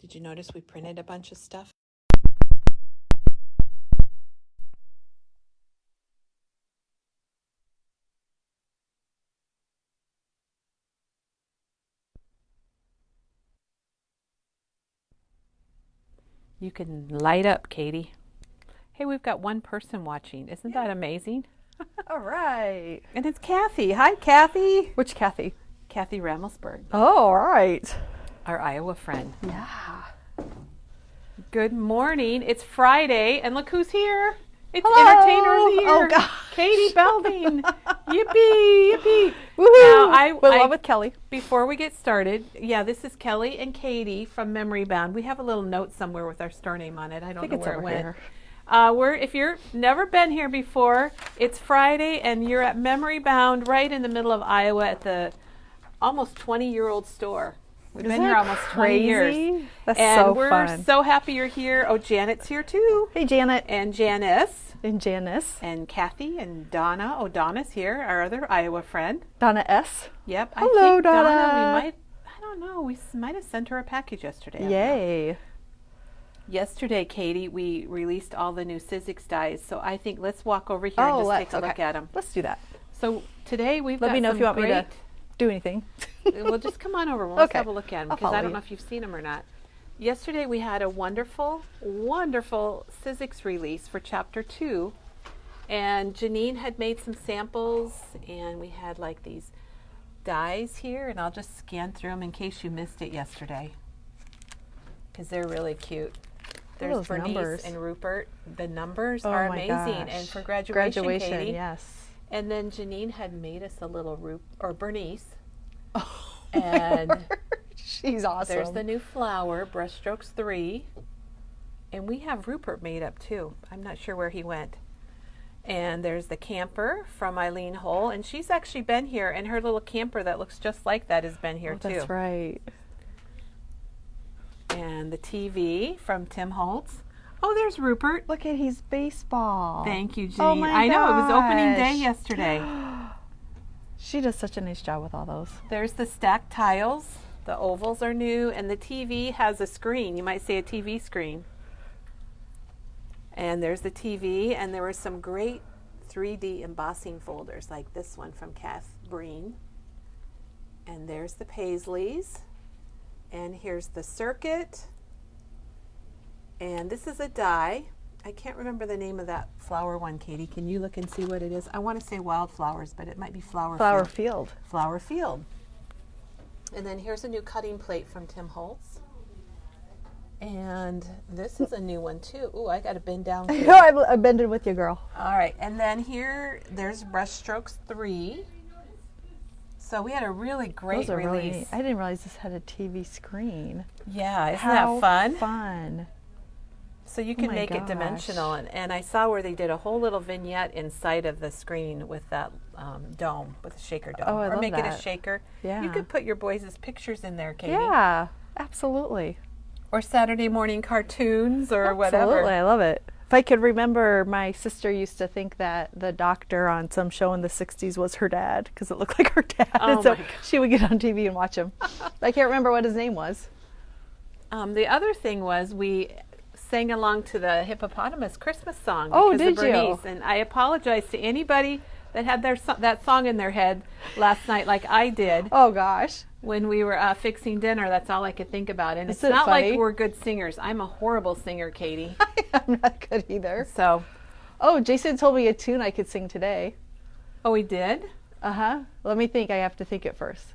Did you notice we printed a bunch of stuff? You can light up, Katie. Hey, we've got one person watching. Isn't that amazing? All right. And it's Kathy. Hi, Kathy. Which Kathy? Kathy Ramelsberg, Oh, all right. our Iowa friend. Yeah. Good morning. It's Friday, and look who's here. It's Hello. Entertainer of the Year. Oh, God. Katie Belding. Yippee, yippee. Woohoo! Now, We'll love with Kelly. Before we get started, this is Kelly and Katie from Memory Bound. We have a little note somewhere with our store name on it. I don't know where it went. If you've never been here before, it's Friday, and you're at Memory Bound right in the middle of Iowa at the almost 20-year-old store. We've been here almost 20 years. That's and so we're fun. so happy you're here. Oh, Janet's here too. Hey, Janet. And Janice. And Janice. And Kathy and Donna. Oh, Donna's here, our other Iowa friend. Donna S. Yep. Hello, I think Donna. I don't know, we might have sent her a package yesterday. Yay. Yesterday, Katie, we released all the new Sizzix dies, so I think let's walk over here and just take a look at them. Let's do that. So today we've Let got me know some if you want great, me to do anything. Well, just come on over. We'll just Okay. have a look at them I'll because I follow don't you. know if you've seen them or not. Yesterday we had a wonderful, wonderful Sizzix release for Chapter 2, and Janine had made some samples, and we had like these dies here, and I'll just scan through them in case you missed it yesterday because they're really cute. There's those Bernice numbers. and Rupert. The numbers Oh are my amazing, gosh. and for graduation, Katie. Yes. And then Janine had made us a little Bernice. Oh, And she's awesome. there's the new flower, Brushstrokes 3. And we have Rupert made up too. I'm not sure where he went. And there's the camper from Eileen Hull. And she's actually been here. And her little camper that looks just like that has been here too. That's right. And the TV from Tim Holtz. Oh, there's Rupert. Look at he's baseball. Thank you, Janine. Oh my I know, it was opening day gosh. yesterday. She does such a nice job with all those. There's the stacked tiles. The ovals are new, and the TV has a screen. You might say a TV screen. And there's the TV, and there were some great 3D embossing folders, like this one from Kath Breen. And there's the Paisleys. And here's the circuit. And this is a die. I can't remember the name of that flower one, Katie. Can you look and see what it is? I want to say wildflowers, but it might be flower Field. Flower Field. And then here's a new cutting plate from Tim Holtz. And this is a new one too. Ooh, I got to bend down. I know, I bended with you, girl. All right, and then there's Brushstrokes 3. So we had a really great Those are release. really neat. I didn't realize this had a TV screen. Yeah, isn't How that fun? Fun. So you Oh can my make it gosh. dimensional. And I saw where they did a whole little vignette inside of the screen with that dome, with a shaker dome. Oh, I or love make it a that. shaker. Yeah. You could put your boys' pictures in there, Katie. Yeah, absolutely. Or Saturday morning cartoons or whatever. Absolutely, I love it. If I could remember, my sister used to think that the doctor on some show in the 60s was her dad because it looked like her dad. Oh and so my God. she would get on TV and watch him. I can't remember what his name was. The other thing was we sang along to the Hippopotamus Christmas song. Oh, because of did you? Bernice. And I apologize to anybody that had that song in their head last night like I did. Oh, gosh. When we were fixing dinner, that's all I could think about. And it's Isn't it not funny? like we're good singers. I'm a horrible singer, Katie. I'm not good either. So, Oh, Jason told me a tune I could sing today. oh, we did? Uh-huh. Let me think. I have to think it first.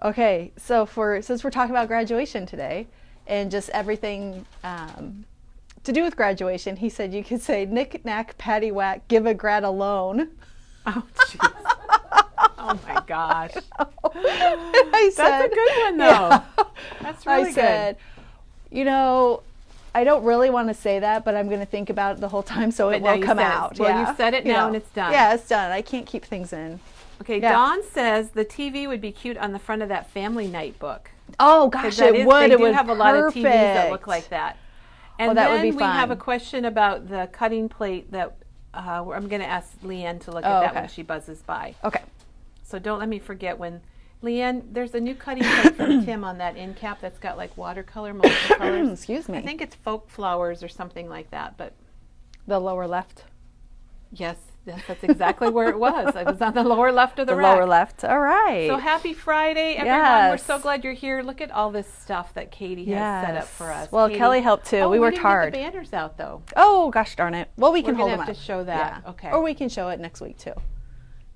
Okay, so since we're talking about graduation today and just everything to do with graduation, he said you could say knick knack paddywhack, give a grad a loan. Oh, jeez. Oh, my gosh. I said, That's a good one, though. Yeah. That's really I said, you know, I don't really want to say that, but I'm going to think about it the whole time so But it now will you come said it. out. Well, yeah. you've said it You now know. and it's done. Yeah, it's done. I can't keep things in. Okay, Yeah. Dawn says the TV would be cute on the front of that family night book. Oh, 'Cause gosh, that it is- would. They It do would have a lot of TVs that perfect. look like that. And Oh, that then would be we have a fun. question about the cutting plate that I'm going to ask Leanne to look Oh, at that okay. when she buzzes by. Okay. So don't let me forget when Leanne, there's a new cutting plate from Tim on that end cap that's got like watercolor, multiple colors. Excuse me. I think it's folk flowers or something like that, but The lower left. yes, that's exactly where it was. It was on the lower left of the rack. Lower left. All right. So happy Friday, everyone. Yes. We're so glad you're here. Look at all this stuff that Katie has set up for us. Well, Katie, Kelly helped too. We worked didn't hard. Get the banners out though. Oh, gosh darn it. Well, we We're can hold gonna them have up. to show that. Yeah. Okay. Or we can show it next week too.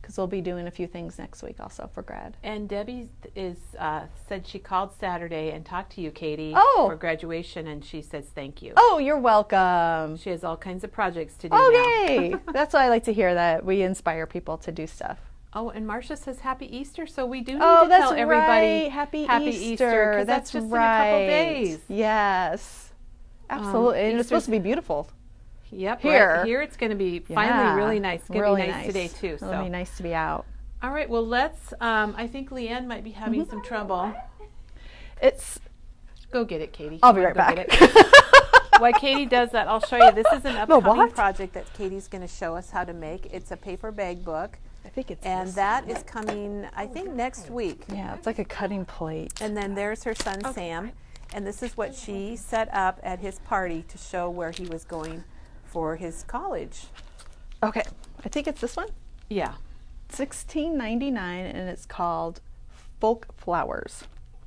Because we'll be doing a few things next week also for grad. And Debbie said she called Saturday and talked to you, Katie, Oh. for graduation, and she says thank you. Oh, you're welcome. She has all kinds of projects to do now. Okay. That's why I like to hear that we inspire people to do stuff. Oh, and Marcia says Happy Easter, so we do need Oh, to that's tell everybody right. Happy Easter, Easter. 'cause That's just right. in a couple days. Yes. Absolutely. And it's Easter's- supposed to be beautiful. Yep, Here. right here it's going to be finally Yeah. really nice. It's going to be nice today too. It'll So, be nice to be out. all right, well let's. I think Leanne might be having some trouble. It's. Go get it, Katie. I'll be Come right on, go back. get it. While Katie does that, I'll show you. This is an upcoming what? project that Katie's going to show us how to make. It's a paper bag book, I think it's. and this. that is coming, I think, next week. Yeah, it's like a cutting plate. And then there's her son Sam, and this is what she set up at his party to show where he was going for his college. Okay. I think it's this one. Yeah. $16.99, and it's called Folk Flowers.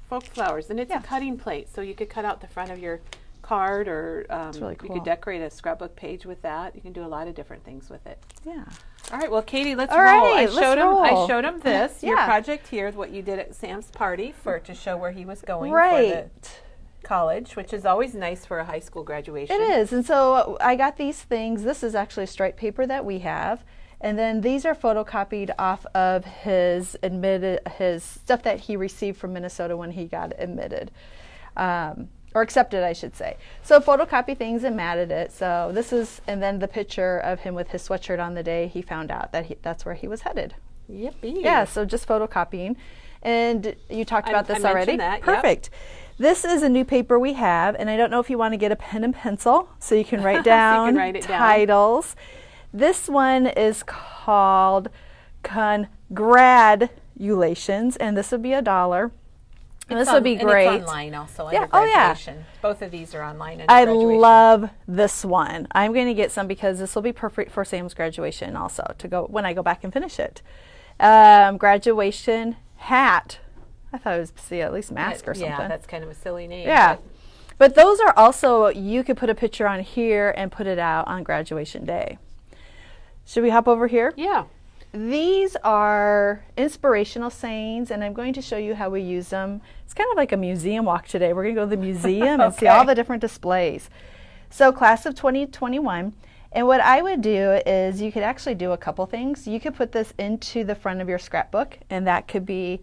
Folk flowers, and it's Yeah. a cutting plate, so you could cut out the front of your card, or really you cool. could decorate a scrapbook page with that. You can do a lot of different things with it. Yeah. All right, well, Katie, let's All roll. right, I let's showed him. I roll. showed him this your Yeah. project here, what you did at Sam's party to show where he was going for Right. the college, which is always nice for a high school graduation. It is. And so I got these things. This is actually striped paper that we have. And then these are photocopied off of his stuff that he received from Minnesota when he got admitted. Or accepted, I should say. So photocopy things and matted it. So this is, and then the picture of him with his sweatshirt on the day he found out that that's where he was headed. Yippee. Yeah, so just photocopying. And you talked about this I already. mentioned that, yep. Perfect. This is a new paper we have, and I don't know if you want to get a pen and pencil so you can write down write it down. titles. This one is called Congratulations, and this would be $1. And this would be great. And it's online also under Yeah, oh, yeah. graduation. Both of these are online under I graduation. love this one. I'm going to get some because this will be perfect for Sam's graduation also to go when I go back and finish it. Graduation hat. I thought it was at least mask or something. Yeah, that's kind of a silly name. Yeah. But those are also, you could put a picture on here and put it out on graduation day. Should we hop over here? Yeah. These are inspirational sayings, and I'm going to show you how we use them. It's kind of like a museum walk today. We're going to go to the museum and see all the different displays. So class of 2021, and what I would do is you could actually do a couple things. You could put this into the front of your scrapbook, and that could be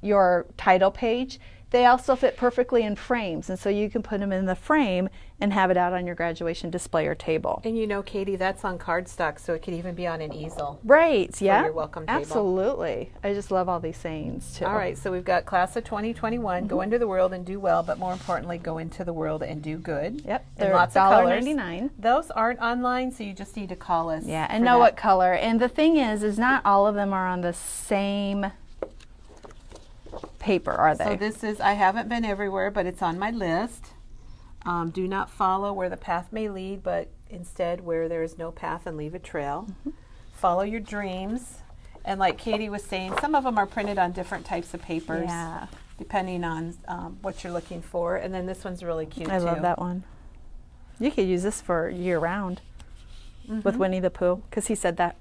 your title page. They also fit perfectly in frames, and so you can put them in the frame and have it out on your graduation display or table. And you know, Katie, that's on cardstock, so it could even be on an easel. Right, yeah. your welcome table. Absolutely. I just love all these sayings, too. All right, so we've got class of 2021, go into the world and do well, but more importantly, go into the world and do good. Yep, And they're lots of colors. $1.99. Those aren't online, so you just need to call us. Yeah, and for know that. what color. And the thing is not all of them are on the same paper, are they? So this is, I haven't been everywhere, but it's on my list. Do not follow where the path may lead, but instead where there is no path and leave a trail. Follow your dreams. And like Katie was saying, some of them are printed on different types of papers, Yeah. depending on what you're looking for. And then this one's really cute I too. love that one. You could use this for year round with Winnie the Pooh, because he said that.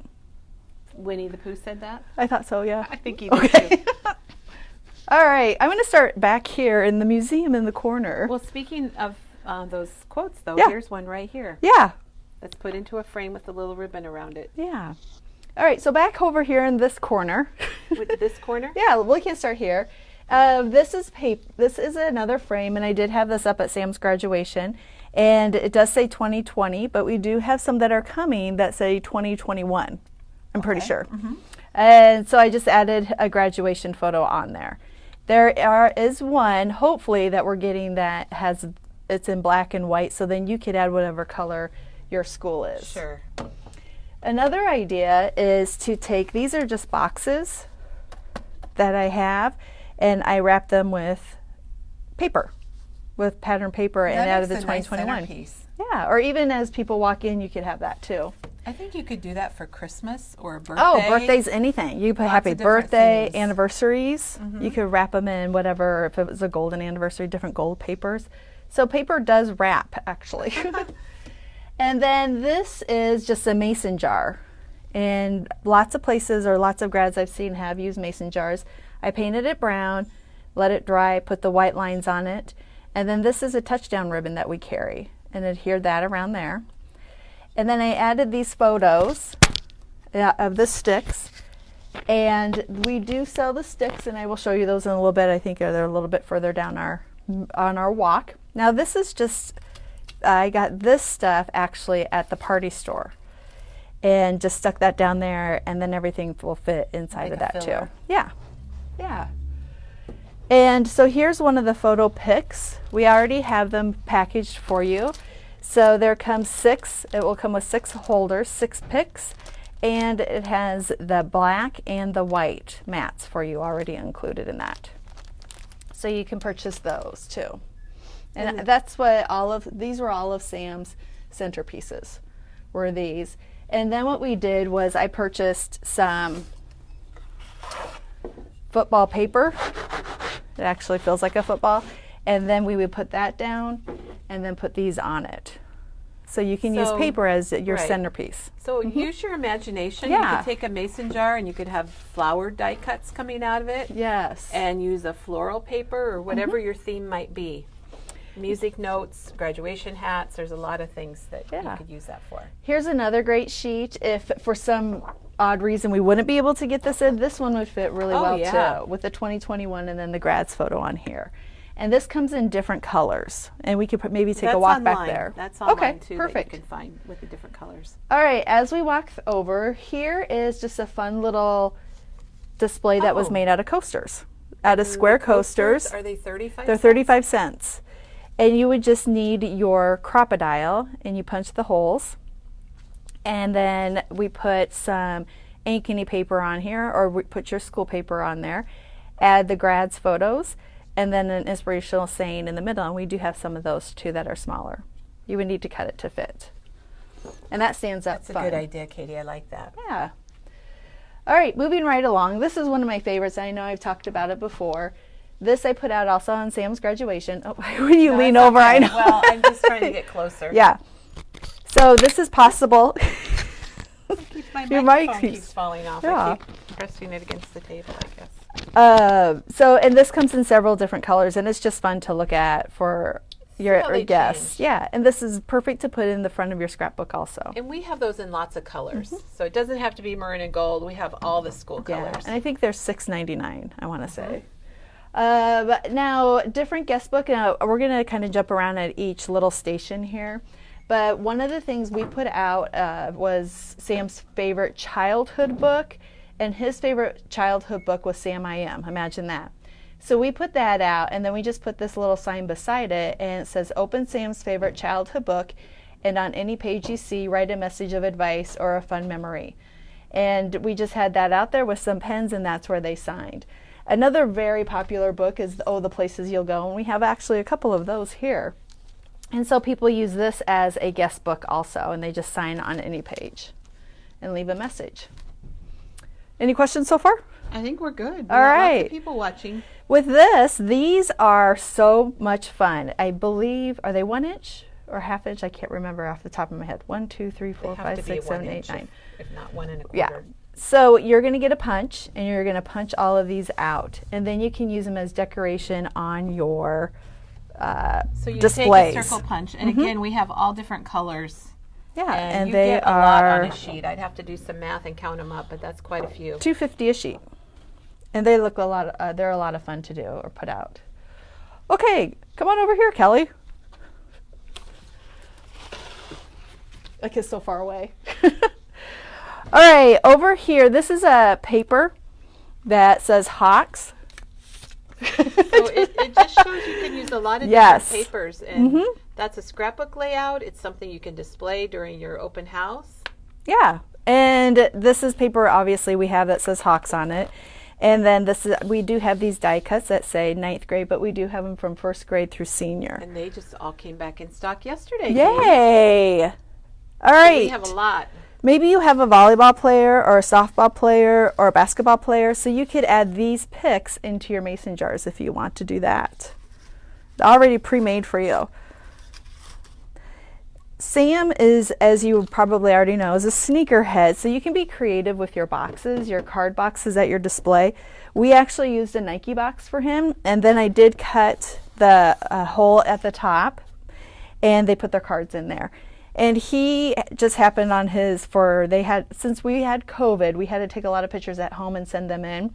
Winnie the Pooh said that? I thought so, yeah. I think he did too. All right, I'm going to start back here in the museum in the corner. Well, speaking of those quotes, though, Yeah. here's one right here. Yeah, That's put into a frame with a little ribbon around it. yeah. All right, so back over here in this corner. With this corner? Yeah, we can start here. This is paper. This is another frame, and I did have this up at Sam's graduation, and it does say 2020, but we do have some that are coming that say 2021. I'm pretty sure. And so I just added a graduation photo on there. There is one, hopefully, that we're getting that it's in black and white, so then you could add whatever color your school is. Sure. Another idea is to take, these are just boxes, that I have, and I wrap them with paper, with pattern paper, and out of the 2021. Nice, yeah, or even as people walk in, you could have that too. I think you could do that for Christmas or a birthday. Oh, birthdays, anything. You could put happy birthday, anniversaries. Mm-hmm. You could wrap them in whatever, if it was a golden anniversary, different gold papers. So paper does wrap, actually. And then this is just a mason jar. And lots of places or lots of grads I've seen have used mason jars. I painted it brown, let it dry, put the white lines on it. And then this is a touchdown ribbon that we carry, and adhere that around there. And then I added these photos of the sticks, and we do sell the sticks, and I will show you those in a little bit. I think they're a little bit further down on our walk. Now this is just, I got this stuff actually at the party store, and just stuck that down there, and then everything will fit inside of that too. Yeah, yeah. And so here's one of the photo pics. We already have them packaged for you. So there comes 6, it will come with 6 holders, 6 picks, and it has the black and the white mats for you already included in that. So you can purchase those too. And that's what these were all of Sam's centerpieces, were these. And then what we did was I purchased some football paper. It actually feels like a football. And then we would put that down and then put these on it. So you can use paper as your centerpiece. So use your imagination. Yeah. You could take a mason jar and you could have flower die cuts coming out of it. Yes. And use a floral paper or whatever your theme might be. Music notes, graduation hats, there's a lot of things that you could use that for. Here's another great sheet. If for some odd reason we wouldn't be able to get this in, this one would fit really well too, with the 2021 and then the grads photo on here. And this comes in different colors, and we could maybe take a walk back there. That's online too. Perfect. That you can find with the different colors. All right, as we walk over, here is just a fun little display that was made out of coasters, out of square coasters. Are they 35 They're 35 cents. And you would just need your crocodile, and you punch the holes. And then we put some Ankeny paper on here, or we put your school paper on there. Add the grads photos, and then an inspirational saying in the middle. And we do have some of those too that are smaller. You would need to cut it to fit. And that stands up fun. That's a good idea, Katie. I like that. Yeah. All right, moving right along. This is one of my favorites. I know I've talked about it before. This I put out also on Sam's graduation. Oh, when you lean over, I know. Well, I'm just trying to get closer. Yeah. So this is possible. My microphone keeps falling off. Yeah. I keep pressing it against the table, I guess. And this comes in several different colors, and it's just fun to look at for your guests. Yeah, and this is perfect to put in the front of your scrapbook also. And we have those in lots of colors, so it doesn't have to be maroon and gold. We have all the school colors. And I think they're $6.99, I want to say. But now, different guest book. Now, we're going to kind of jump around at each little station here. But one of the things we put out was Sam's favorite childhood book. And his favorite childhood book was Sam I Am. Imagine that. So we put that out, and then we just put this little sign beside it, and it says, "Open Sam's favorite childhood book, and on any page you see, write a message of advice or a fun memory." And we just had that out there with some pens, and that's where they signed. Another very popular book is the Places You'll Go, and we have actually a couple of those here. And so people use this as a guest book also, and they just sign on any page and leave a message. Any questions so far? I think we're good. All right. Lots of people watching. With this, these are so much fun. I believe, are they 1 inch or ½ inch? I can't remember off the top of my head. 1, 2, 3, 4, 5, 6, 7, 8, 9. If not 1 1/4. Yeah. So you're going to get a punch, and you're going to punch all of these out, and then you can use them as decoration on your so you displays. take a circle punch, and again, we have all different colors. Yeah, and you they get a are lot on a sheet. I'd have to do some math and count them up, but that's quite a few. $2.50 a sheet, and they look a lot. They're a lot of fun to do or put out. Okay, come on over here, Kelly. Like it's so far away. All right, over here, this is a paper that says Hawks. So it just shows you can use a lot of different papers, and that's a scrapbook layout. It's something you can display during your open house. Yeah, and this is paper, obviously, we have that says Hawks on it. And then we do have these die cuts that say 9th grade, but we do have them from 1st grade through senior. And they just all came back in stock yesterday. Yay! All right. So we have a lot. Maybe you have a volleyball player or a softball player or a basketball player, so you could add these picks into your mason jars if you want to do that. They're already pre-made for you. Sam is, as you probably already know, is a sneakerhead, so you can be creative with your boxes, your card boxes at your display. We actually used a Nike box for him, and then I did cut the hole at the top, and they put their cards in there. And he just happened on his, since we had COVID, we had to take a lot of pictures at home and send them in.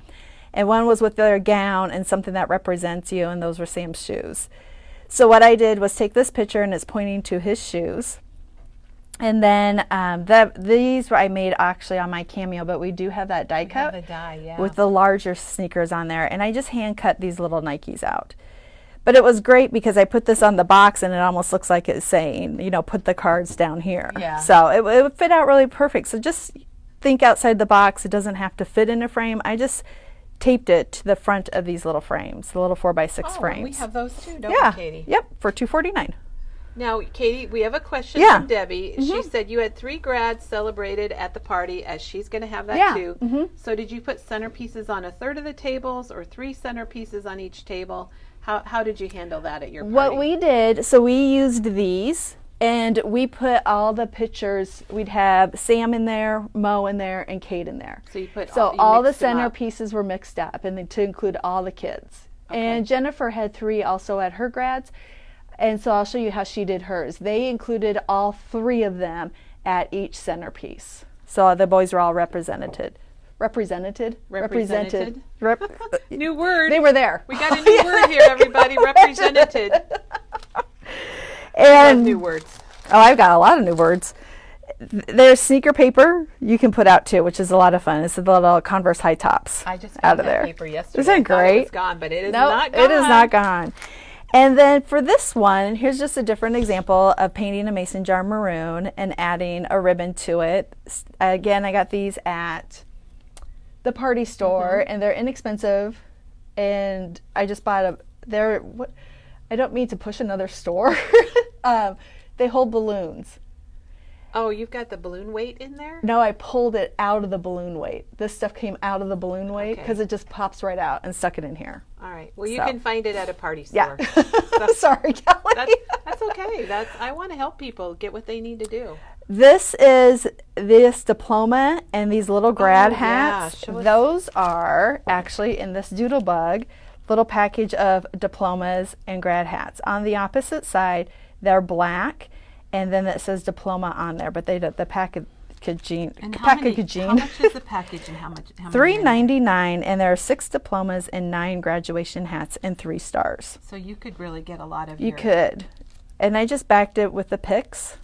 And one was with their gown and something that represents you, and those were Sam's shoes. So what I did was take this picture, and it's pointing to his shoes. And then these I made actually on my Cameo, but we do have that die cut with the larger sneakers on there. And I just hand cut these little Nikes out. But it was great because I put this on the box, and it almost looks like it's saying, you know, put the cards down here. Yeah. So it would fit out really perfect. So just think outside the box. It doesn't have to fit in a frame. I just taped it to the front of these little frames, the little 4x6 frames. We have those too, don't we, Katie? Yep, for $249. Now, Katie, we have a question from Debbie. She said you had 3 grads celebrated at the party, as she's going to have that too. So did you put centerpieces on 1/3 of the tables or 3 centerpieces on each table? How did you handle that at your party? What we did, so we used these, and we put all the pictures. We'd have Sam in there, Mo in there, and Kate in there. So you put all the centerpieces were mixed up, and to include all the kids. Okay. And Jennifer had 3 also at her grads, and so I'll show you how she did hers. They included all 3 of them at each centerpiece. So the boys were all represented. New word. They were there. We got a new word here, everybody. Represented. And new words. Oh, I've got a lot of new words. There's sneaker paper you can put out too, which is a lot of fun. It's the little Converse high tops. I just out got of that there. paper yesterday. Isn't it great? It's gone, but it is nope, not gone. It is not gone. And then for this one, here's just a different example of painting a mason jar maroon and adding a ribbon to it. Again, I got these at the party store, and they're inexpensive. And I just bought I don't mean to push another store. They hold balloons. Oh, you've got the balloon weight in there? No, I pulled it out of the balloon weight. This stuff came out of the balloon weight because it just pops right out, and stuck it in here. All right. Well, you can find it at a party store. Yeah. Sorry, Kelly. That's okay. I want to help people get what they need to do. This is this diploma and these little grad hats. Those are actually in this doodle bug little package of diplomas and grad hats. On the opposite side, they're black, and then it says diploma on there, but they the packaging. How much is the package, and how much? $3.99, and there are 6 diplomas and 9 graduation hats and 3 stars. So you could really get a lot of. You could, and I just backed it with the picks,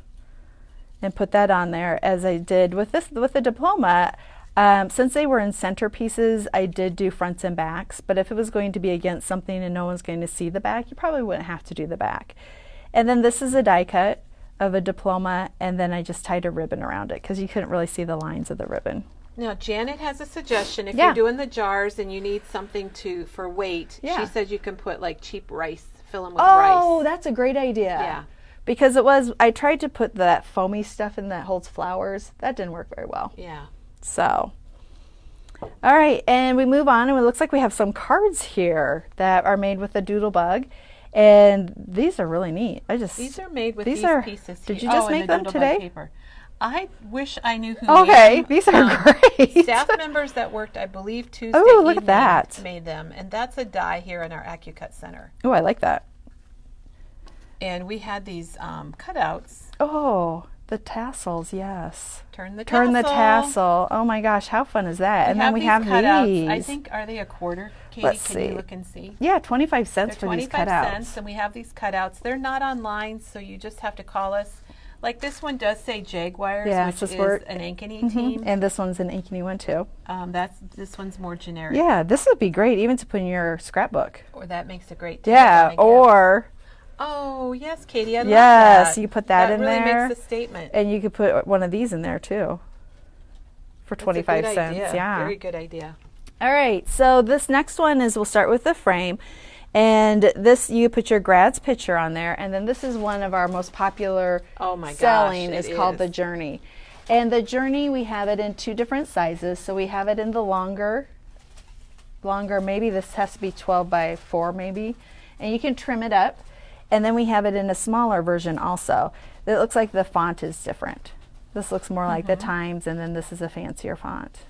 and put that on there as I did with the diploma. Since they were in centerpieces, I did do fronts and backs. But if it was going to be against something and no one's going to see the back, you probably wouldn't have to do the back. And then this is a die cut of a diploma, and then I just tied a ribbon around it because you couldn't really see the lines of the ribbon. Now, Janet has a suggestion. If you're doing the jars and you need something for weight, she says you can put like cheap rice, fill them with rice. Oh, that's a great idea. Yeah. Because I tried to put that foamy stuff in that holds flowers. That didn't work very well. Yeah. So, all right, and we move on, and it looks like we have some cards here that are made with a doodle bug. And these are really neat. These are made with these pieces. Did you just make them today? Paper. I wish I knew who made them. These are great. Staff members that worked, I believe, Tuesday look at that. made them. And that's a die here in our AccuCut Center. Oh, I like that. And we had these cutouts. Oh, the tassels, yes. Turn the tassel. Oh my gosh, how fun is that? And then we have cutouts. these. I think, are they a quarter? Katie, Let's see. Can you look and see? Yeah, 25 cents for these cutouts. 25 cents, and we have these cutouts. They're not online, so you just have to call us. Like this one does say Jaguars, which is an Ankeny team. And this one's an Ankeny one too. This one's more generic. Yeah, this would be great even to put in your scrapbook. Or that makes a great or oh yes, Katie, I love that. Yes, you put that in there. That really there. makes a statement. And you could put one of these in there too. For 25 cents. Idea. Yeah. Very good idea. All right, so this next one is, we'll start with the frame. And this, you put your grad's picture on there. And then this is one of our most popular selling, is called the Journey. And the Journey, we have it in 2 different sizes. So we have it in the longer, maybe this has to be 12 by 4 maybe. And you can trim it up. And then we have it in a smaller version also. It looks like the font is different. This looks more like the Times, and then this is a fancier font.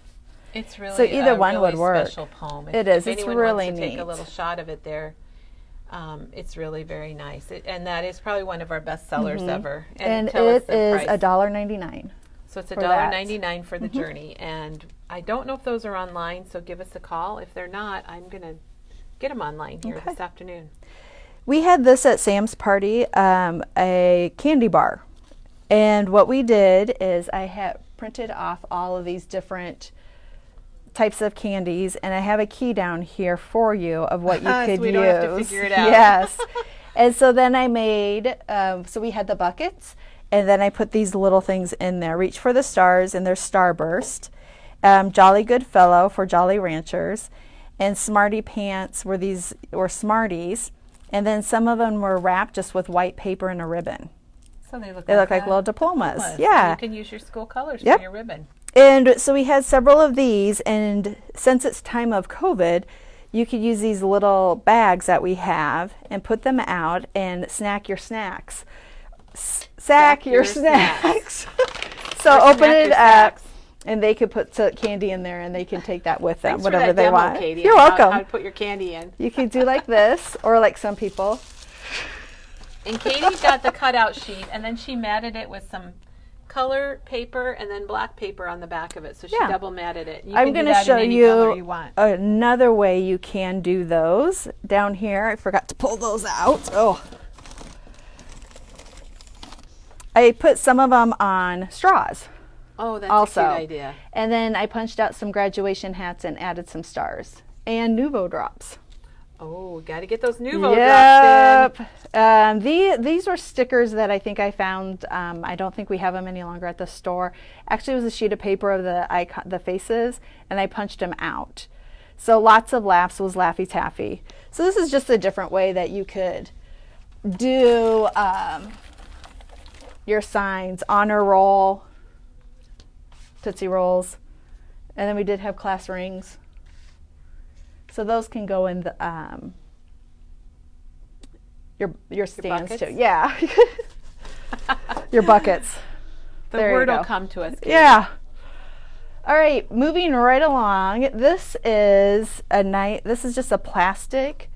It's really, so either one really would work. Special poem. It is. If it's anyone really wants to neat. take a little shot of it there, it's really very nice. And that is probably one of our best sellers ever. And it is $1.99. So it's $1.99 for the Journey. And I don't know if those are online, so give us a call. If they're not, I'm going to get them online here this afternoon. We had this at Sam's party, a candy bar. And what we did is I had printed off all of these different types of candies, and I have a key down here for you of what you could use. We don't have to figure it out. Yes. And so then I made, so we had the buckets, and then I put these little things in there. Reach for the Stars, and there's Starburst. Jolly Good Fellow for Jolly Ranchers. And Smarty Pants were Smarties. And then some of them were wrapped just with white paper and a ribbon. So they look like little diplomas. Yeah. You can use your school colors for your ribbon. And so we had several of these, and since it's time of COVID, you could use these little bags that we have and put them out and snack your snacks. Sack your snacks. So open it up, and they could put candy in there, and they can take that with them, whatever they want. Katie, you're welcome. How to put your candy in. You could do like this, or like some people. And Katie got the cutout sheet, and then she matted it with some color paper and then black paper on the back of it. So she double matted it. I'm going to show you another way you can do those. Down here, I forgot to pull those out. Oh, I put some of them on straws. Oh, that's also a cute idea. And then I punched out some graduation hats and added some stars and Nuvo drops. Oh, got to get those Nuvo drops in. These were stickers that I think I found. I don't think we have them any longer at the store. Actually, it was a sheet of paper of the faces, and I punched them out. So lots of laughs was Laffy Taffy. So this is just a different way that you could do your signs. Honor roll, Tootsie Rolls, and then we did have class rings. So those can go in the your stands too. Yeah. Your buckets. The word will come to us, Katie. Yeah. All right, moving right along. This is just a plastic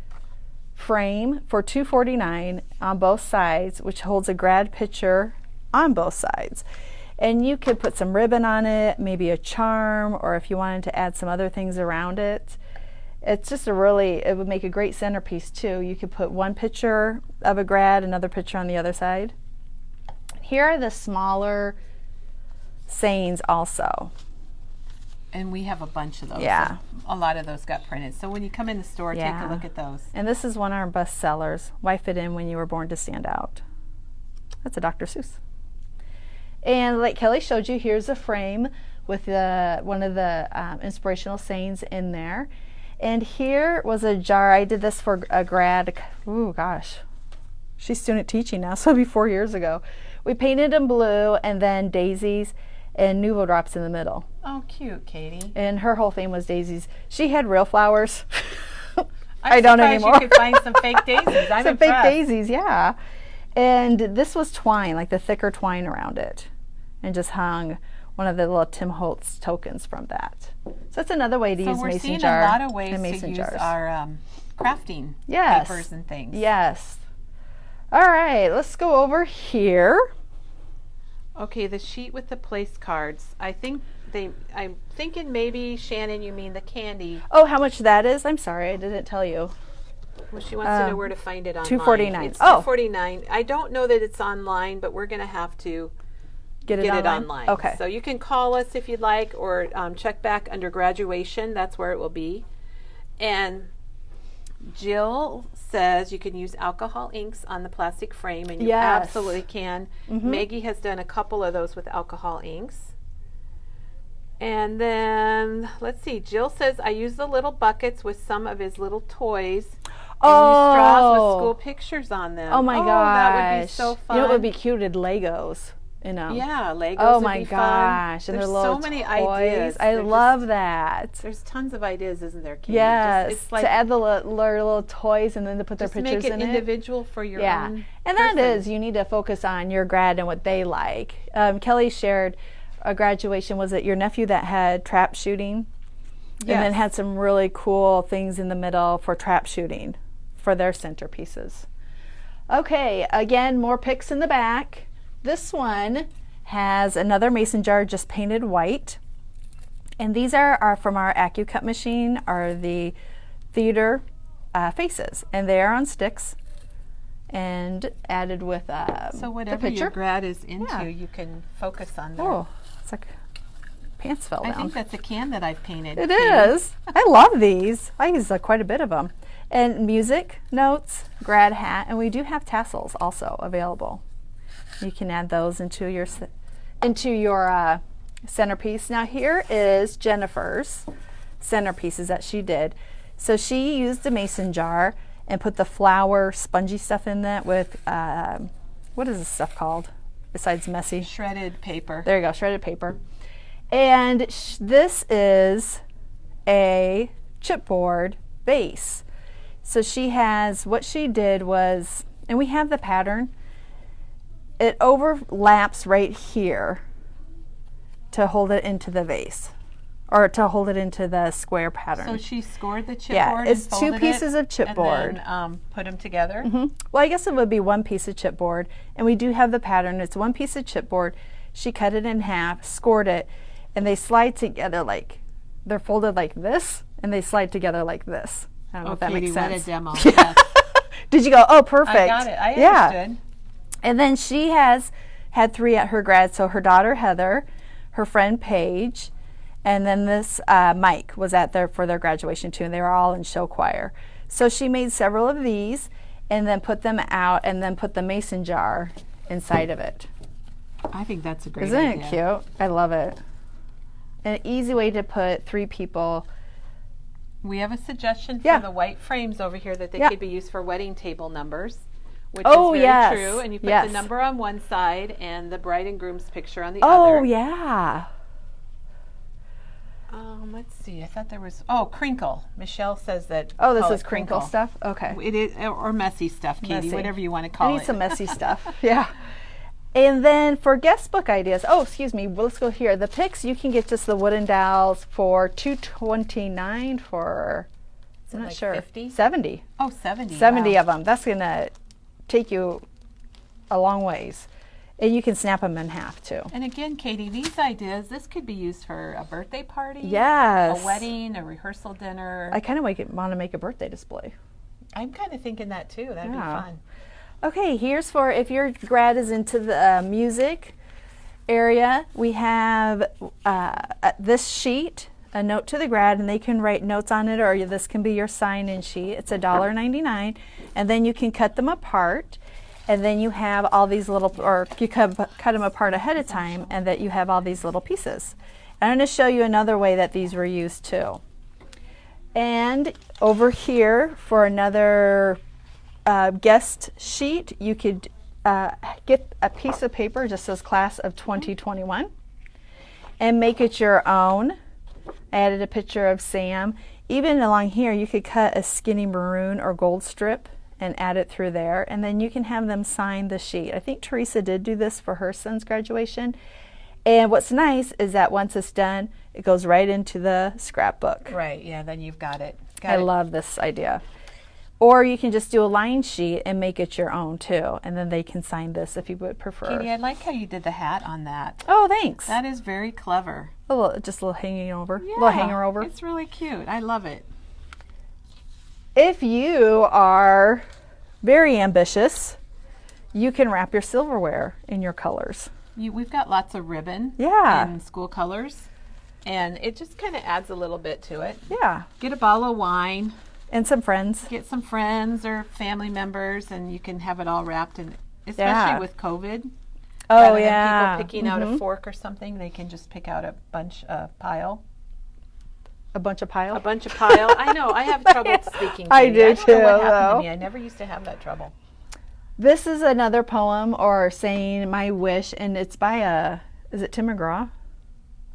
frame for $2.49 on both sides, which holds a grad picture on both sides. And you could put some ribbon on it, maybe a charm, or if you wanted to add some other things around it. It's just it would make a great centerpiece too. You could put one picture of a grad, another picture on the other side. Here are the smaller sayings also. And we have a bunch of those. Yeah. A lot of those got printed. So when you come in the store, take a look at those. And this is one of our best sellers. Why fit in when you were born to stand out? That's a Dr. Seuss. And like Kelly showed you, here's a frame with one of the inspirational sayings in there. And here was a jar. I did this for a grad. Oh gosh, she's student teaching now, so it'll be 4 years ago. We painted in blue and then daisies and Nuvo drops in the middle. Oh, cute, Katie. And her whole thing was daisies. She had real flowers. I don't anymore. You could find some fake daisies. I'm some impressed. Fake daisies, yeah. And this was twine, like the thicker twine around it, and just hung one of the little Tim Holtz tokens from that. So that's another way to use mason jar. So we're seeing a lot of ways to use our crafting papers and things. Yes. All right, let's go over here. Okay, the sheet with the place cards. I'm thinking maybe, Shannon, you mean the candy. Oh, how much that is? I'm sorry, I didn't tell you. Well, she wants to know where to find it online. $2.49. It's $2.49. I don't know that it's online, but we're going to have to get it online. Okay. So you can call us if you'd like, or check back under graduation. That's where it will be. And Jill says you can use alcohol inks on the plastic frame, and you absolutely can. Mm-hmm. Maggie has done a couple of those with alcohol inks. And then, let's see, Jill says, I use the little buckets with some of his little toys. And use straws with school pictures on them. Oh my gosh. That would be so fun. You know what would be cute? Legos. You know. Yeah, Legos oh would my be gosh. fun. And There's their little so many toys. ideas. I love that. There's tons of ideas, isn't there, Katie? Yes. It's like, to add the little toys and then to put their pictures in it. Make it individual for your own And person. that is, you need to focus on your grad and what they like. Kelly shared a graduation. Was it your nephew that had trap shooting? Yes. And then had some really cool things in the middle for trap shooting for their centerpieces. Okay, again, more picks in the back. This one has another mason jar just painted white. And these are from our AccuCut machine, are the theater faces. And they are on sticks and added with so whatever your grad is into, you can focus on that. Oh, it's like pants fell down. I think that's a can that I've painted. It is. I love these. I use quite a bit of them. And music notes, grad hat, and we do have tassels also available. You can add those into your centerpiece. Now here is Jennifer's centerpieces that she did. So she used a mason jar and put the flour spongy stuff in that with what is this stuff called besides messy? Shredded paper. There you go, shredded paper. And this is a chipboard base. So she has, what she did was, and we have the pattern, it overlaps right here to hold it into the vase, or to hold it into the square pattern. So she scored the chipboard. Yeah, it's and folded 2 pieces of chipboard. And then put them together. Well, I guess it would be 1 piece of chipboard, and we do have the pattern. It's 1 piece of chipboard. She cut it in half, scored it, and they slide together like, they're folded like this, and they slide together like this. I don't know if that makes sense. What a demo. Yes. Did you go, oh, perfect. I got it. I understood. And then she has had 3 at her grad. So her daughter, Heather, her friend, Paige, and then this Mike was at there for their graduation too, and they were all in show choir. So she made several of these and then put them out and then put the mason jar inside of it. I think that's a great idea. Isn't it cute? I love it. An easy way to put 3 people. We have a suggestion for the white frames over here that they could be used for wedding table numbers, which is very true. And you put the number on one side and the bride and groom's picture on the other. Oh, yeah. Let's see. I thought there was, crinkle. Michelle says that. Oh, this is crinkle stuff? Okay. It is, or messy stuff, Katie, whatever you want to call it. I need some messy stuff. Yeah. And then for guest book ideas, let's go here. The picks, you can get just the wooden dowels for $2.29 for, I'm not sure, 50? 70. Oh, 70. 70 of them. That's going to take you a long ways. And you can snap them in half too. And again, Katie, these ideas, this could be used for a birthday party, yes, a wedding, a rehearsal dinner. I kind of want to make a birthday display. I'm kind of thinking that too. That'd be fun. Okay, here's for if your grad is into the music area, we have this sheet, a note to the grad, and they can write notes on it, or this can be your sign-in sheet. It's $1.99, and then you can cut them apart, and then you have all these little, or you cut them apart ahead of time, and that you have all these little pieces. And I'm going to show you another way that these were used too. And over here for another guest sheet, you could get a piece of paper just says class of 2021 and make it your own. I added a picture of Sam. Even along here, you could cut a skinny maroon or gold strip and add it through there, and then you can have them sign the sheet. I think Teresa did do this for her son's graduation. And what's nice is that once it's done, it goes right into the scrapbook. Right, yeah, then you've got it. I love this idea. Or you can just do a line sheet and make it your own too, and then they can sign this if you would prefer. Katie, I like how you did the hat on that. Oh, thanks. That is very clever. Just a little hanging over, yeah, little hanger over. It's really cute. I love it. If you are very ambitious, you can wrap your silverware in your colors. We've got lots of ribbon in school colors, and it just kind of adds a little bit to it. Yeah. Get a bottle of wine. And some friends. Get some friends or family members, and you can have it all wrapped in, especially with COVID. Oh, Rather yeah. than people picking out a fork or something, they can just pick out a pile. A bunch of pile? A bunch of pile. I know. I have trouble speaking. Katie. I do don't know what happened though. to me. I never used to have that trouble. This is another poem or saying my wish, and it's by is it Tim McGraw?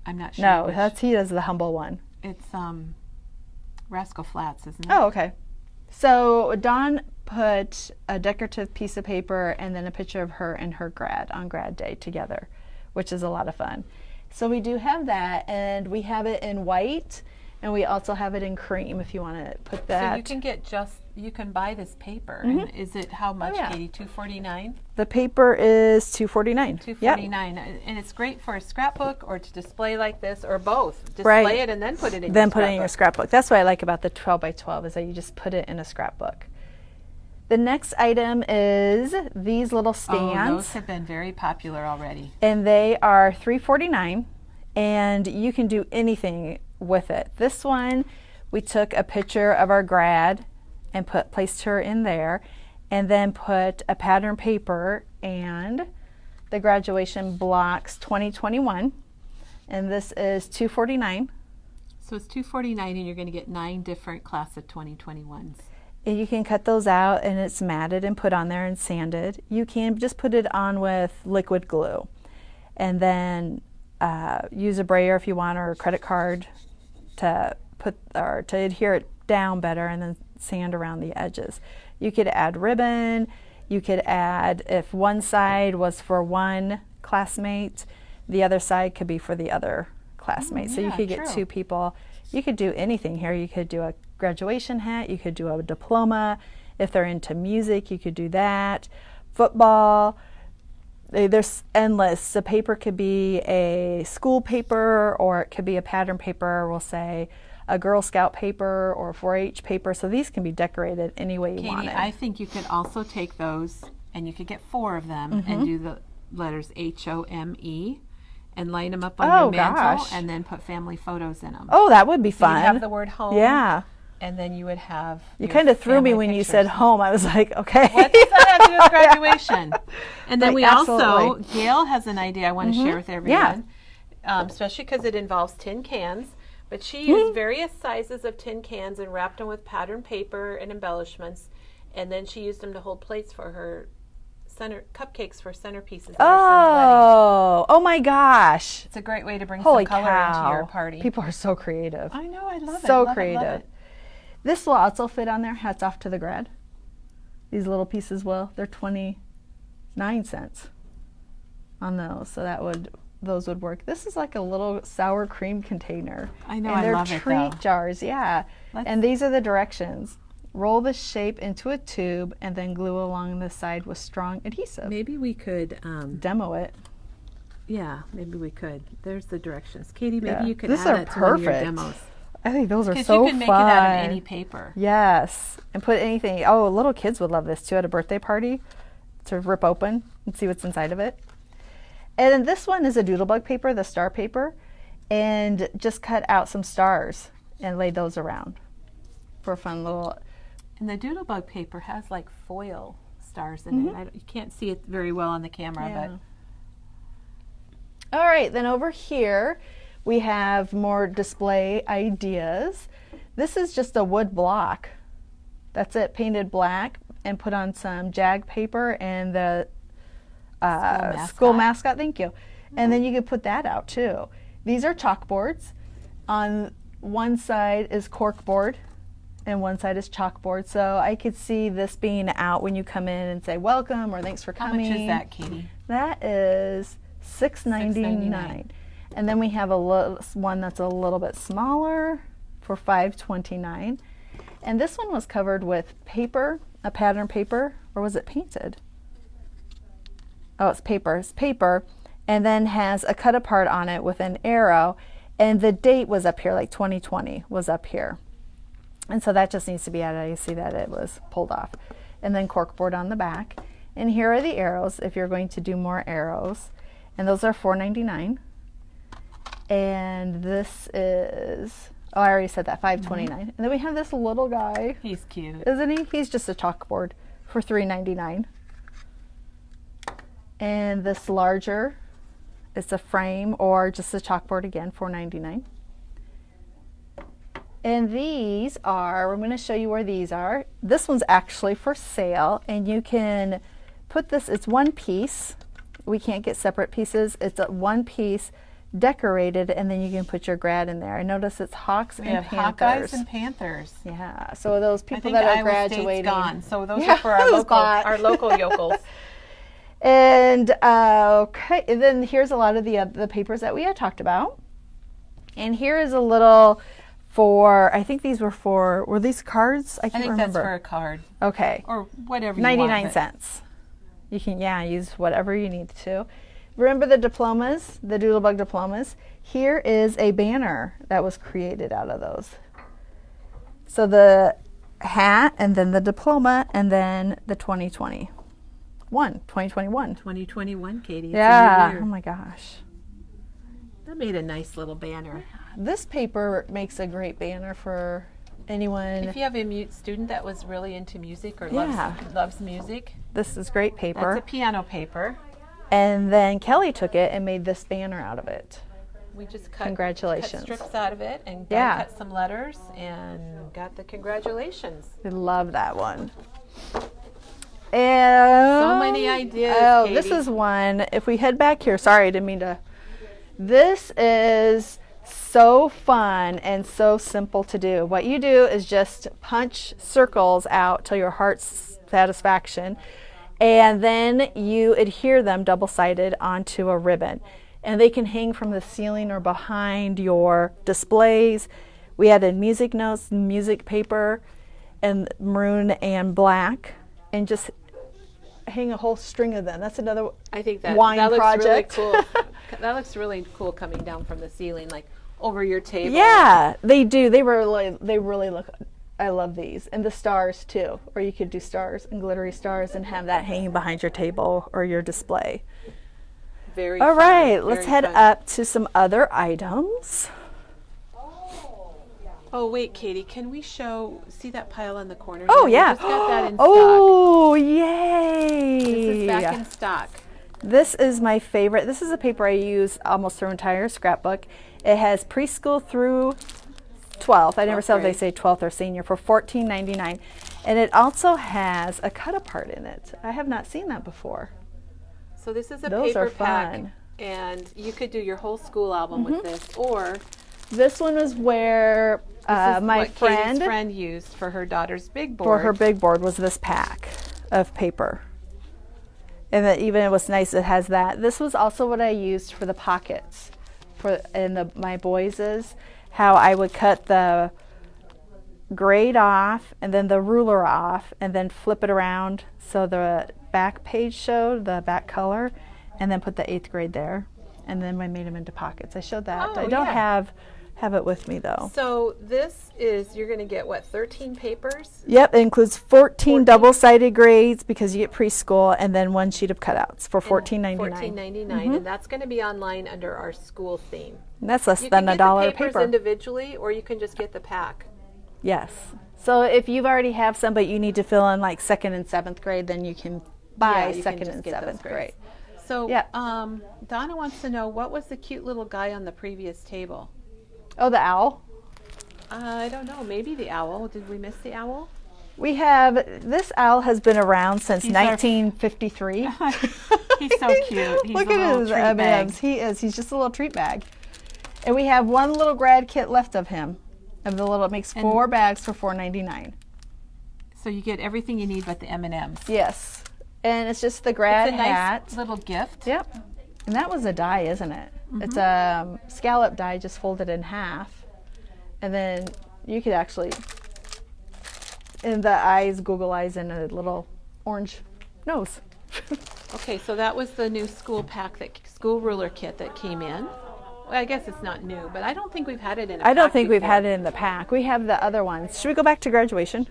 I'm not sure. No, he does the humble one. It's Rascal Flatts, isn't it? Oh, okay. So Dawn put a decorative piece of paper and then a picture of her and her grad on grad day together, which is a lot of fun. So we do have that, and we have it in white, and we also have it in cream if you want to put that. So you can buy this paper. And is it how much, Katie? $2.49? The paper is $2.49. $2.49, and it's great for a scrapbook or to display like this, or both. Display it and then put it in. Then put it in your scrapbook. That's what I like about the 12 by 12 is that you just put it in a scrapbook. The next item is these little stands. Oh, those have been very popular already. And they are $3.49, and you can do anything with it. This one, we took a picture of our grad and placed her in there, and then put a pattern paper and the graduation blocks 2021, and this is $2.49. So it's $2.49, and you're going to get 9 different class of 2021s. And you can cut those out, and it's matted and put on there and sanded. You can just put it on with liquid glue, and then use a brayer if you want, or a credit card to adhere it down better, and then sand around the edges. You could add ribbon. You could add, if one side was for one classmate, the other side could be for the other classmate. So you could get 2 people. You could do anything here. You could do a graduation hat. You could do a diploma. If they're into music, you could do that. Football. There's endless. The paper could be a school paper, or it could be a pattern paper. We'll say a Girl Scout paper or 4-H paper. So these can be decorated any way you want it. I think you could also take those, and you could get 4 of them and do the letters HOME and line them up on your mantle, and then put family photos in them. Oh, that would be fun. You have the word home. Yeah. And then you would have. You kind of threw me when you said home. I was like, okay. What does that have to do with graduation? And then we absolutely. also, Gail has an idea I want to share with everyone, especially because it involves tin cans. But she used various sizes of tin cans and wrapped them with pattern paper and embellishments, and then she used them to hold plates for her cupcakes for centerpieces. Oh my gosh! It's a great way to bring Holy some color cow. into your party. People are so creative. I know, I love it. So love creative. It, love it. This will also fit on there. Hats off to the grad. These little pieces will. They're 29 cents on those, so those would work. This is like a little sour cream container. I know, and I love it, though. they're treat jars, yeah. And these are the directions. Roll the shape into a tube and then glue along the side with strong adhesive. Maybe we could demo it. Yeah, maybe we could. There's the directions. Katie, maybe you could These add are that to one of your perfect. demos. I think those are so fun. Because you can make it out of any paper. Yes, and put anything. Oh, little kids would love this too at a birthday party, to rip open and see what's inside of it. And then this one is a doodlebug paper, the star paper, and just cut out some stars and lay those around for a fun little. And the doodlebug paper has like foil stars in it. You can't see it very well on the camera, but. All right, then over here we have more display ideas. This is just a wood block. That's it, painted black and put on some jag paper and the school mascot, thank you. And then you could put that out too. These are chalkboards. On one side is corkboard and one side is chalkboard. So I could see this being out when you come in and say welcome or thanks for coming. How much is that, Katie? That is $6.99. And then we have one that's a little bit smaller for $5.29. And this one was covered with paper, a pattern paper, or was it painted? Oh, it's paper. It's paper, and then has a cut apart on it with an arrow, and the date was up here, like 2020 was up here. And so that just needs to be added. You see that it was pulled off. And then corkboard on the back. And here are the arrows if you're going to do more arrows. And those are $4.99. And this is, oh, I already said that, $5.29. And then we have this little guy. He's cute. Isn't he? He's just a chalkboard for $3.99. And this larger, it's a frame or just a chalkboard again, $4.99. And these are, I'm going to show you where these are. This one's actually for sale, and you can put this, it's one piece. We can't get separate pieces. It's a one piece decorated, and then you can put your grad in there. I notice it's Hawks and Panthers. Hawkeyes and Panthers. Yeah, so those people that are graduating. Gone, so those are for our local yokels. And okay, and then here's a lot of the papers that we had talked about. And here is a little for, I think these were these cards? I can't remember. That's for a card. Okay. Or whatever you 99 cents. You can, use whatever you need to. Remember the diplomas, the Doodlebug diplomas? Here is a banner that was created out of those. So the hat, and then the diploma, and then the 2021. 2021, Katie. It's yeah. Oh my gosh. That made a nice little banner. This paper makes a great banner for anyone. If you have a mute student that was really into music or loves music. This is great paper. That's a piano paper. And then Kelly took it and made this banner out of it. We just cut strips out of it and cut some letters and got the congratulations. I love that one. And so many ideas. Oh, Katie. This is one. If we head back here, sorry, I didn't mean to. This is so fun and so simple to do. What you do is just punch circles out till your heart's satisfaction, and then you adhere them double-sided onto a ribbon. And they can hang from the ceiling or behind your displays. We added music notes, music paper, and maroon and black, and just hang a whole string of them. That's another wine project. Looks really cool. That looks really cool coming down from the ceiling, like over your table. Yeah, they do. They really look. I love these, and the stars too. Or you could do stars and glittery stars and have that hanging behind your table or your display. Very. All right, let's head up to some other items. Oh wait, Katie, can we see that pile in the corner? Oh yeah. We just got that in stock. Oh yay! This is back in stock. This is my favorite. This is a paper I use almost through entire scrapbook. It has preschool through 12th. I never said they say 12th or senior for $14.99, and it also has a cut apart in it. I have not seen that before. So this is a Those paper are fun. pack, and you could do your whole school album with this, or this one was where my friend used for her daughter's big board. For her big board was this pack of paper. And that even it was nice, it has that. This was also what I used for the pockets my boys's, how I would cut the grade off and then the ruler off and then flip it around so the back page showed the back color, and then put the 8th grade there, and then I made them into pockets. I showed that. I don't have it with me though. So this is, you're going to get what, 13 papers? Yep, it includes 14 double-sided grades because you get preschool, and then one sheet of cutouts for $14.99. $14.99, and that's going to be online under our school theme. And that's less than $1 a paper. You can get the papers individually, or you can just get the pack. Yes. So if you already have some, but you need to fill in like 2nd and 7th grade, then you can buy 2nd and 7th grade. So Donna wants to know, what was the cute little guy on the previous table? Oh, the owl? I don't know. Maybe the owl. Did we miss the owl? We have, this owl has been around since 1953. He's so cute. He's Look at his M&Ms. He is. He's just a little treat bag. And we have one little grad kit left of him. It makes 4 bags for $4.99. So you get everything you need but the M&Ms. Yes. And it's just the grad hat. Nice little gift. Yep. And that was a die, isn't it? Mm-hmm. It's a scallop die just folded in half. And then you could actually, and the eyes, Google eyes, and a little orange nose. Okay, so that was the new school pack, school ruler kit that came in. Well, I guess it's not new, but I don't think we've had it in a pack. I don't think we've had it in the pack. We have the other ones. Should we go back to graduation?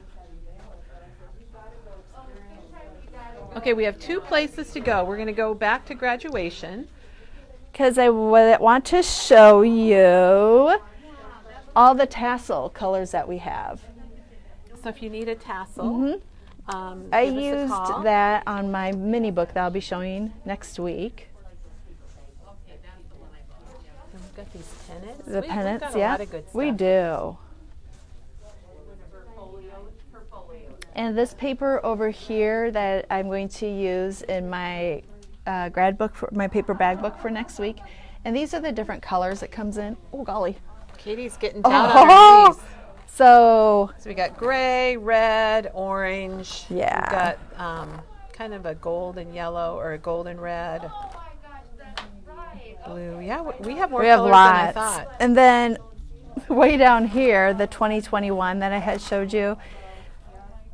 Okay, we have 2 places to go. We're going to go back to graduation. Because I want to show you all the tassel colors that we have. So if you need a tassel, I used that on my mini book that I'll be showing next week. We've got these pennants. The pennants, got a yeah. lot of good stuff. We do. And this paper over here that I'm going to use in my grad book, for my paper bag book for next week. And these are the different colors it comes in. Oh, golly. Katie's getting down on her knees. So we got gray, red, orange. Yeah. We've got kind of a gold and yellow or a gold and red. Blue. Yeah, we have more colors lots. than I thought. And then way down here, the 2021 that I had showed you,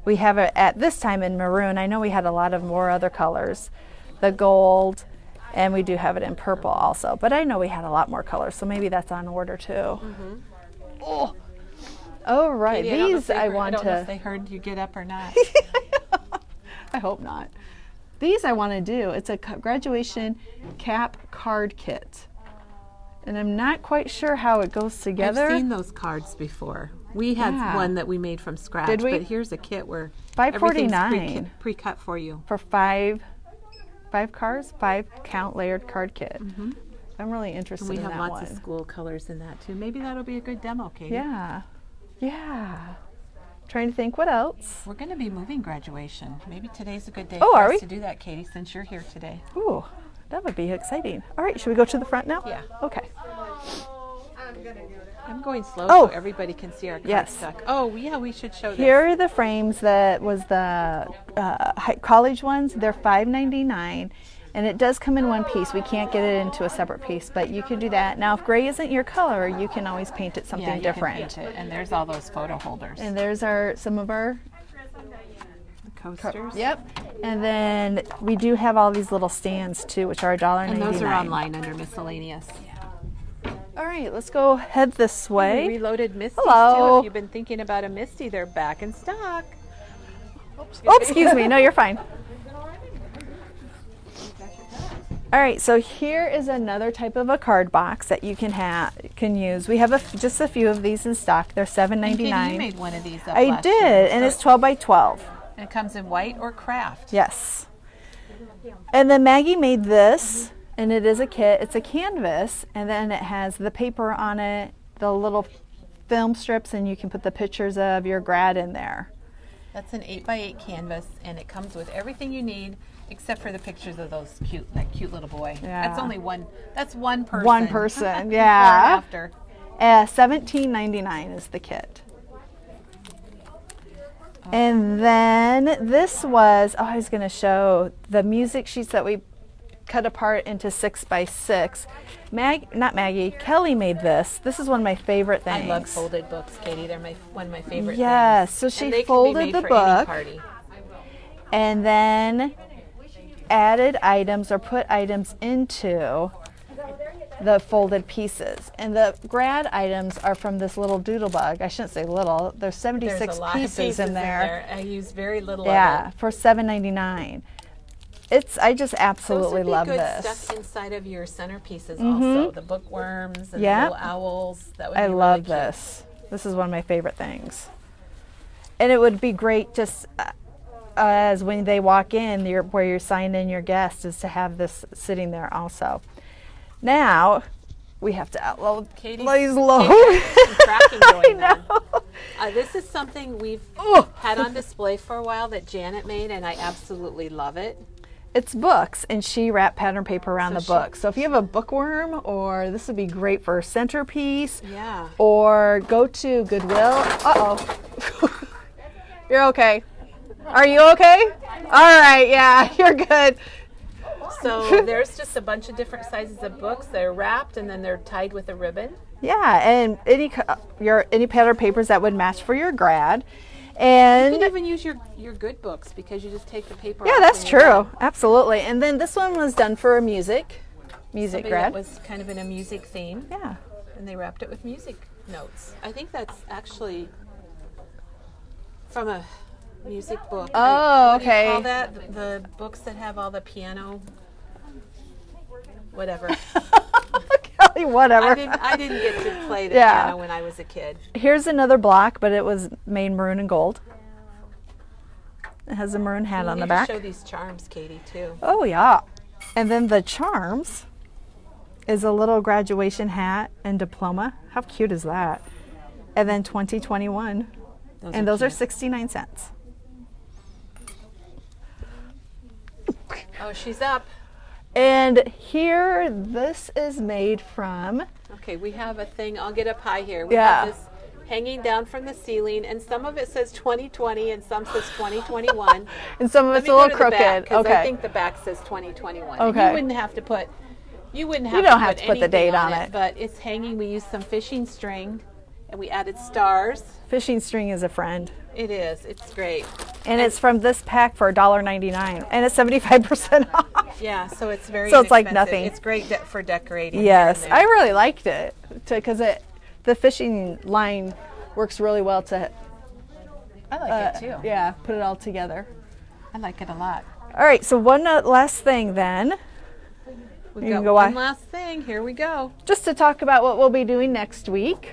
we have it at this time in maroon. I know we had a lot of more other colors, the gold, and we do have it in purple also. But I know we had a lot more colors, so maybe that's on order too. Mm-hmm. Oh. All right, Katie, these I want to. I don't know if they heard you get up or not. I hope not. These I want to do. It's a graduation cap card kit. And I'm not quite sure how it goes together. I've seen those cards before. We had one that we made from scratch. Did we? But here's a kit where $5.49 everything's pre-cut for you. for five cards, 5 count layered card kit. Mm-hmm. I'm really interested in that one. We have lots of school colors in that too. Maybe that'll be a good demo, Katie. Yeah. Yeah. Trying to think what else. We're going to be moving graduation. Maybe today's a good day Oh, for are us we? to do that, Katie, since you're here today. Ooh, that would be exciting. All right, should we go to the front now? Yeah. Okay. I'm going slow Oh. so everybody can see our Yes. cardstock. Oh, yeah, we should show this. Here are the frames that was the college ones. They're $5.99, and it does come in one piece. We can't get it into a separate piece, but you can do that. Now, if gray isn't your color, you can always paint it something you different. Can paint it. And there's all those photo holders. And there's some of our coasters. Yep. And then we do have all these little stands too, which are $1.99. And those are online under miscellaneous. All right, let's go head this way. We reloaded Misties Hello. too. If you've been thinking about a Misty, they're back in stock. Oh, excuse me. No, you're fine. All right, so here is another type of a card box that you can use. We have just a few of these in stock. They're $7.99. Katie, you made one of these up I last did, year. and it's 12 by 12. And it comes in white or craft. Yes. And then Maggie made this, and it is a kit. It's a canvas, and then it has the paper on it, the little film strips, and you can put the pictures of your grad in there. That's an 8x8 canvas, and it comes with everything you need except for the pictures of that cute little boy. Yeah. That's only one. That's one person. One person, Before yeah. and after. $17.99 is the kit. And then this was, I was going to show the music sheets that we cut apart into 6x6. Not Maggie, Kelly made this. This is one of my favorite things. I love folded books, Katie. They're one of my favorite things. Yes, so she folded the book and then added items or put items into the folded pieces. And the grad items are from this little doodle bug. I shouldn't say little. There's 76 There's a lot pieces, of pieces in there. I use very little Yeah, of it. for $7.99. I just absolutely love good this. stuff inside of your centerpieces also. The bookworms and the Yep. little owls. That would be I really love cute. this. This is one of my favorite things. And it would be great just as when they walk in, where you sign in your guest, is to have this sitting there also. Now, we have to outload. Katie's low. some cracking going I on. This is something we've had on display for a while that Janet made, and I absolutely love it. It's books, and she wrapped pattern paper around the book. So if you have a bookworm, or this would be great for a centerpiece. Yeah. Or go to Goodwill. Uh-oh. You're okay. Are you okay? All right, yeah, you're good. So there's just a bunch of different sizes of books. They're wrapped, and then they're tied with a ribbon. Yeah, and any pattern papers that would match for your grad. And you can even use your good books because you just take the paper off. Yeah, that's and you're true. done. Absolutely. And then this one was done for a music Somebody grad. that was kind of in a music theme. Yeah. And they wrapped it with music notes. I think that's actually from a music book. Oh, what okay. do you call that? The books that have all the piano, whatever. Kelly, whatever. I didn't get to play the Yeah. piano when I was a kid. Here's another block, but it was made maroon and gold. It has a maroon hat You on need the to back. show these charms, Katie, too. Oh, yeah. And then the charms is a little graduation hat and diploma. How cute is that? And then 2021. Those are 69 cents. Oh, she's up. And here, this is made from... Okay, we have a thing. I'll get up high here. We Yeah. have this hanging down from the ceiling, and some of it says 2020 and some says 2021. And some of Let it's me a little go to the back, crooked. 'cause Okay. I think the back says 2021. And Okay. you wouldn't have to put. You wouldn't have. You don't to have put to put the anything date on it. But it's hanging. We used some fishing string, and we added stars. Fishing string is a friend. It is. It's great. And it's from this pack for $1.99. And it's 75% off. Yeah, so it's very. So it's like inexpensive. nothing. It's great for decorating. Yes, here I and there. really liked it because the fishing line works really well to I like it too. yeah, put it all together. I like it a lot. All right, so one last thing then, We've You got can go one on. last thing. Here we go. just to talk about what we'll be doing next week.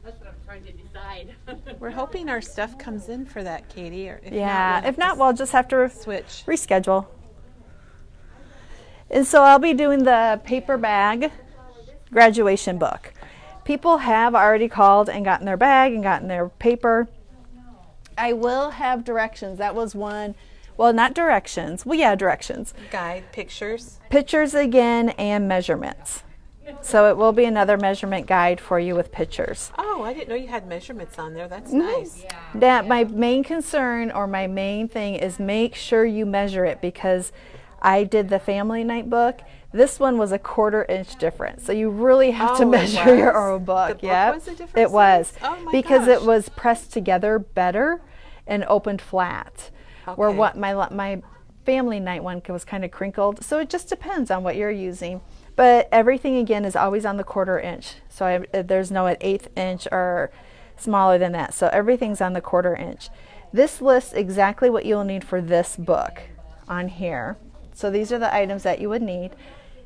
That's what I'm trying to decide. We're hoping our stuff comes in for that, Katie. Or if Yeah, not, if not, we'll just have to switch. reschedule. And so I'll be doing the paper bag graduation book. People have already called and gotten their bag and gotten their paper. I will have directions. That was one. Well, not directions. Well, yeah, directions. Guide pictures. Pictures again and measurements. So it will be another measurement guide for you with pictures. Oh, I didn't know you had measurements on there. That's Mm-hmm. nice. That my main concern or my main thing is make sure you measure it because I did the family night book. This one was a 1/4 inch difference. So you really have to Oh, it measure your was? own book. The book Yep. was a different It was. size? Oh my because gosh. it was pressed together better and opened flat. Where Okay. what my family night one was kind of crinkled. So it just depends on what you're using. But everything again is always on the 1/4 inch. So there's no 1/8 inch or smaller than that. So everything's on the 1/4 inch. This lists exactly what you'll need for this book on here. So these are the items that you would need.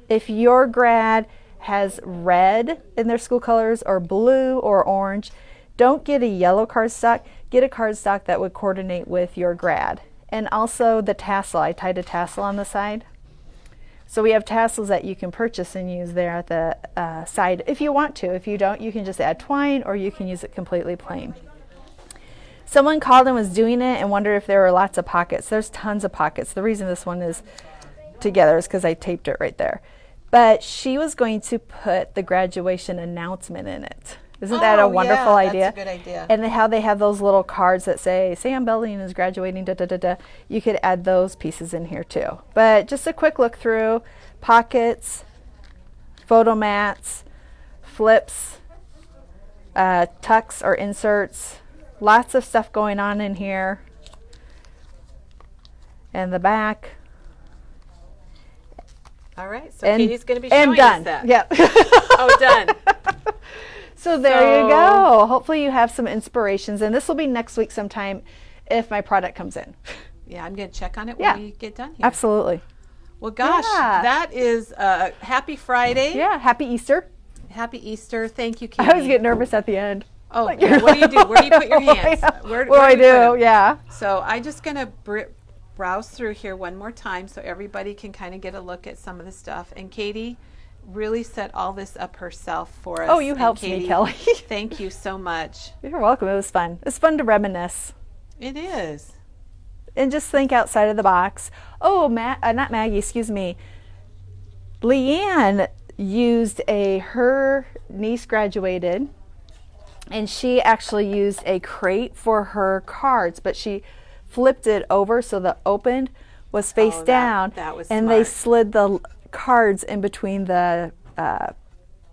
If your grad has red in their school colors or blue or orange, don't get a yellow cardstock. Get a cardstock that would coordinate with your grad. And also the tassel. I tied a tassel on the side. So we have tassels that you can purchase and use there at the side if you want to. If you don't, you can just add twine or you can use it completely plain. Someone called and was doing it and wondered if there were lots of pockets. There's tons of pockets. The reason this one is together is because I taped it right there. But she was going to put the graduation announcement in it. Isn't that a wonderful idea? That's a good idea. And how they have those little cards that say Sam Belding is graduating, da da da da. You could add those pieces in here too. But just a quick look through: pockets, photo mats, flips, tucks or inserts. Lots of stuff going on in here. And the back. All right, so And, Katie's going to be and showing done. us that. Yep. Oh, done. So there you go. Hopefully you have some inspirations, and this will be next week sometime if my product comes in. Yeah, I'm going to check on it Yeah. when we get done here. Absolutely. Well, gosh, Yeah. that is happy Friday. Yeah. Happy Easter. Happy Easter. Thank you, Katie. I always get nervous at the end. Oh, Like- yeah, what do you do? Where do you put your hands? Where What do I you put 'em? do? Yeah. So I'm just going to browse through here one more time so everybody can kind of get a look at some of the stuff. And Katie really set all this up herself for us. Oh, you And helped me, Katie, Kelly. Thank you so much. You're welcome. It was fun. It's fun to reminisce It is. and just think outside of the box. Oh, not Maggie, excuse me. Leanne used her niece graduated, and she actually used a crate for her cards, but she flipped it over so the opened was face Oh, down, that was and they smart. slid the cards in between the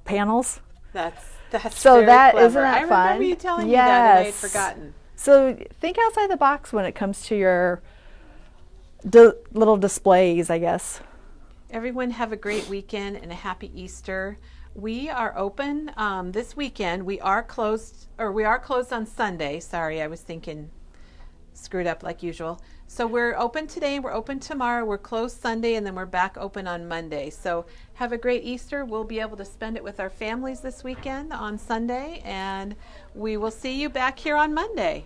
panels. That's So very that clever. isn't that I remember fun? you telling me that, and I had Yes. forgotten. So think outside the box when it comes to your little displays, I guess. Everyone have a great weekend and a happy Easter. We are open this weekend. We are closed on Sunday. Sorry, I was thinking screwed up like usual. So we're open today, we're open tomorrow, we're closed Sunday, and then we're back open on Monday. So have a great Easter. We'll be able to spend it with our families this weekend on Sunday, and we will see you back here on Monday.